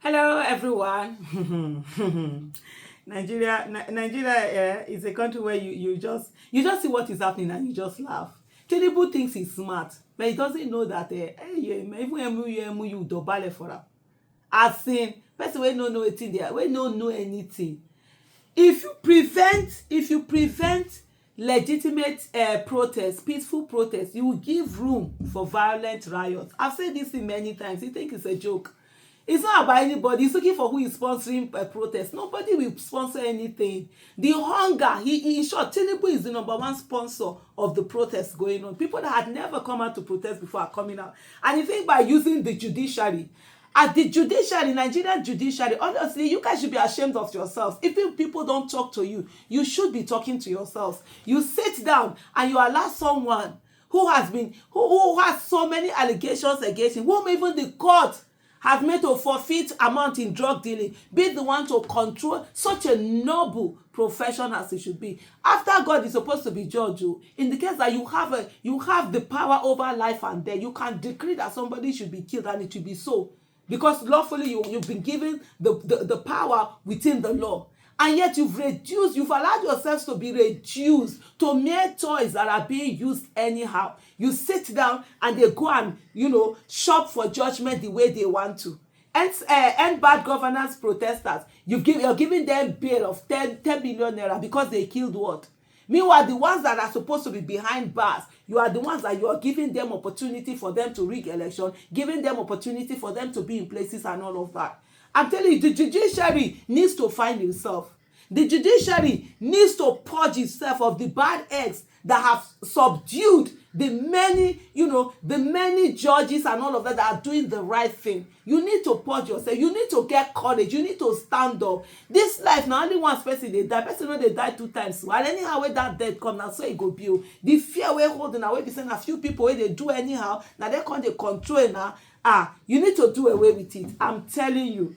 Hello, everyone. Nigeria is a country where you just see what is happening and you just laugh. Tinubu thinks he's smart, but he doesn't know that even you dobale for am. As in, person wey no know wetin there, wey no know anything. If you prevent legitimate protest, peaceful protest, you will give room for violent riots. I've said this thing many times. You think it's a joke? It's not about anybody. He's looking for who is sponsoring a protest. Nobody will sponsor anything. The hunger, in short, Tinubu is the number one sponsor of the protests going on. People that had never come out to protest before are coming out. And you think by using the judiciary, at the judiciary, Nigerian judiciary, honestly, you guys should be ashamed of yourselves. If people don't talk to you, you should be talking to yourselves. You sit down and you allow someone who has so many allegations against him, whom even the court has made to forfeit amount in drug dealing, be the one to control such a noble profession as it should be. After God is supposed to be judge, in the case that you have the power over life and death, you can decree that somebody should be killed and it should be so. Because lawfully you've been given the power within the law. And yet you've allowed yourselves to be reduced to mere toys that are being used anyhow. You sit down and they go and, shop for judgment the way they want to. End bad governance protesters, you're giving them bail of 10 billion naira because they killed what? Meanwhile, the ones that are supposed to be behind bars, you are the ones that you are giving them opportunity for them to rig election, giving them opportunity for them to be in places and all of that. I'm telling you, the judiciary needs to find himself. The judiciary needs to purge itself of the bad eggs that have subdued the many judges and all of that are doing the right thing. You need to purge yourself. You need to get courage. You need to stand up. This life, now only one person they die. Person when they die 2 times. And anyhow when that death come, now so it go be. The fear we're holding away, be saying a few people where they do anyhow. Now they can't control it now. You need to do away with it. I'm telling you.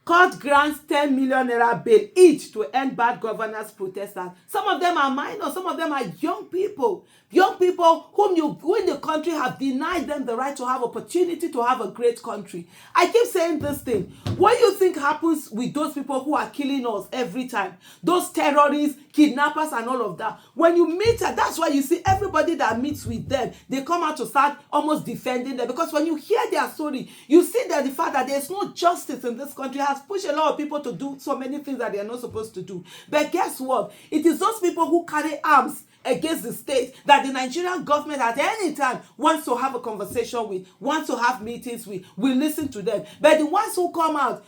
Court grants 10 million naira bail each to end bad governance protesters. Some of them are minors, some of them are young people whom the country have denied them the right to have opportunity to have a great country. I keep saying this thing. What you think happens with those people who are killing us every time? Those terrorists, kidnappers and all of that. When you meet her, that's why you see everybody that meets with them, they come out to start almost defending them. Because when you hear their story, you see that the fact that there's no justice in this country has pushed a lot of people to do so many things that they are not supposed to do. But guess what? It is those people who carry arms against the state that the Nigerian government at any time wants to have a conversation with, wants to have meetings with, will listen to them. But the ones who come out,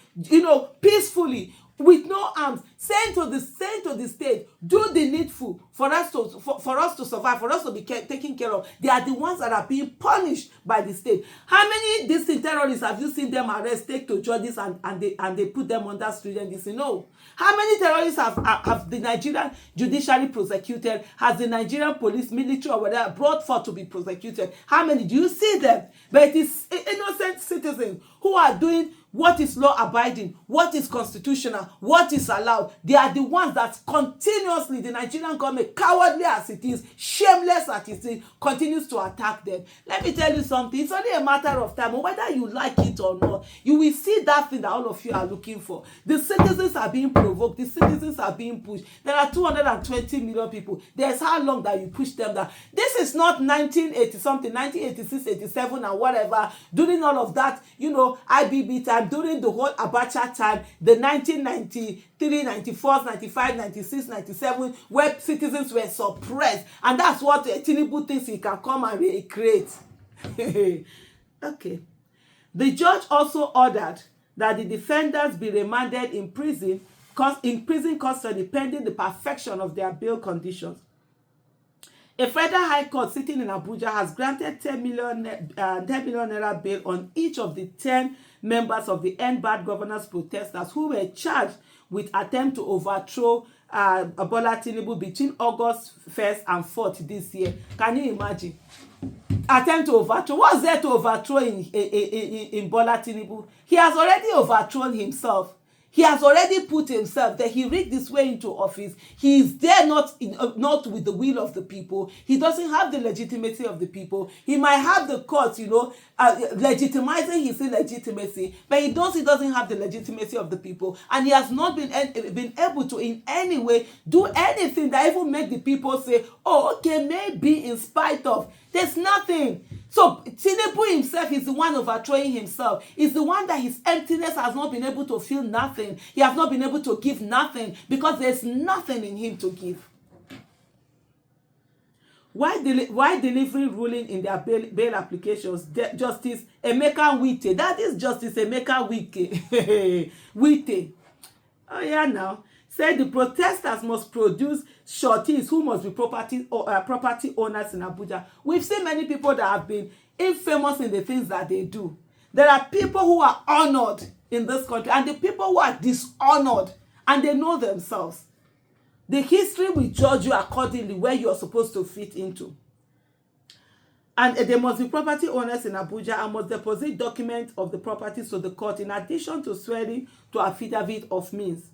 peacefully, with no arms, saying to the state, do the needful for us to survive, for us to be taken care of. They are the ones that are being punished by the state. How many distant terrorists have you seen them arrest, take to judges, and they put them under stringent? No. How many terrorists have the Nigerian judiciary prosecuted? Has the Nigerian police, military, or whatever brought forth to be prosecuted? How many do you see them? But it is innocent citizens who are doing what is law abiding, what is constitutional, what is allowed. They are the ones that continuously, the Nigerian government, cowardly as it is, shameless as it is, continues to attack them. Let me tell you something. It's only a matter of time. Whether you like it or not, you will see that thing that all of you are looking for. The citizens are being provoked. The citizens are being pushed. There are 220 million people. There's how long that you push them down. This is not 1980 something, 1986, 87 and whatever. During all of that, IBB time, during the whole Abacha time, the 1993, 94, 95, 96, 97, where citizens were suppressed. And that's what Tinubu thinks he can come and recreate. Okay. The judge also ordered that the defendants be remanded in prison custody pending the perfection of their bail conditions. A federal high court sitting in Abuja has granted 10 million naira bail on each of the 10 members of the End Bad Governance protesters who were charged with attempt to overthrow Bola Tinubu between August 1st and 4th this year. Can you imagine? Attempt to overthrow. What's there to overthrow in Bola Tinubu? He has already overthrown himself. He has already put himself that he rigged his way into office. He is there not with the will of the people. He doesn't have the legitimacy of the people. He might have the courts, legitimizing his illegitimacy, but he doesn't have the legitimacy of the people, and he has not been able to in any way do anything that even make the people say, oh, okay, maybe in spite of. There's nothing. So Tinubu himself is the one overthrowing himself. He's the one that his emptiness has not been able to feel nothing. He has not been able to give nothing because there's nothing in him to give. Why delivering ruling in their bail applications, Justice Emeka Wite, that is Justice Emeka Wike, Wite, oh yeah now, said the protesters must produce sureties who must be property owners in Abuja. We've seen many people that have been infamous in the things that they do. There are people who are honored in this country and the people who are dishonored, and they know themselves. The history will judge you accordingly where you are supposed to fit into. And there must be property owners in Abuja and must deposit documents of the properties to the court in addition to swearing to affidavit of means.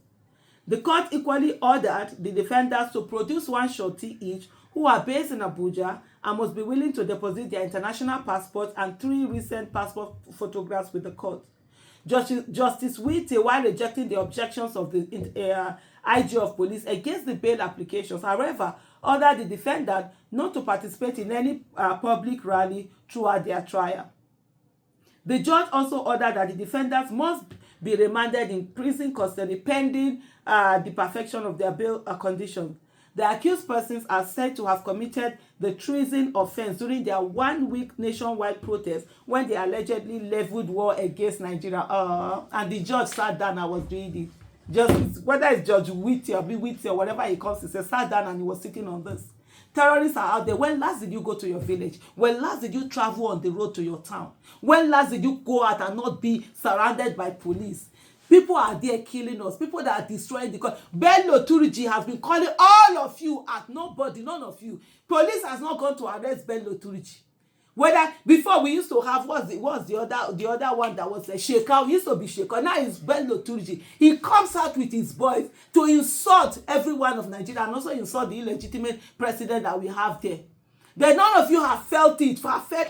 The court equally ordered the defendants to produce one surety each who are based in Abuja and must be willing to deposit their international passports and 3 recent passport photographs with the court. Justice Wite, while rejecting the objections of the IG of police against the bail applications, however, ordered the defendant not to participate in any public rally throughout their trial. The judge also ordered that the defendants must be remanded in prison custody pending the perfection of their bail conditions. The accused persons are said to have committed the treason offense during their 1-week nationwide protest when they allegedly leveled war against Nigeria. And the judge sat down and was reading. Just whether it's Judge Witty or Witty or whatever he calls, he said, sat down and he was sitting on this. Terrorists are out there. When last did you go to your village? When last did you travel on the road to your town? When last did you go out and not be surrounded by police? People are there killing us. People that are destroying the country. Bello Turiji has been calling all of you at nobody, none of you. Police has not gone to arrest Bello Turiji. Whether before we used to have what's the other one that was a shaker, we used to be shaker. Now it's Bello Turiji. He comes out with his boys to insult every one of Nigeria and also insult the illegitimate president that we have there. But none of you have felt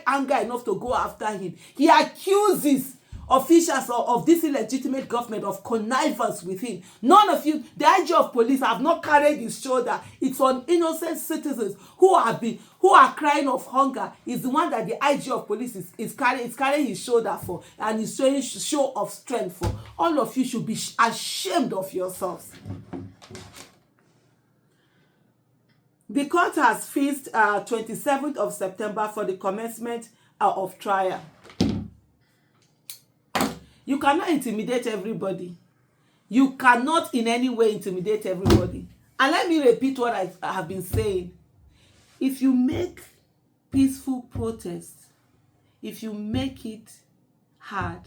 anger enough to go after him. He accuses officials of this illegitimate government of connivance with him. None of you, the IG of police, have not carried his shoulder. It's on innocent citizens who are crying of hunger. Is the one that the IG of police is carrying his shoulder for and is showing show of strength for. All of you should be ashamed of yourselves. The court has fixed 27th of September for the commencement of trial. You cannot intimidate everybody. You cannot in any way intimidate everybody. And let me repeat what I have been saying. If you make peaceful protest, if you make it hard,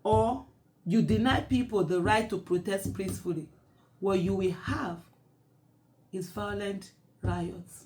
or you deny people the right to protest peacefully, what you will have is violent riots.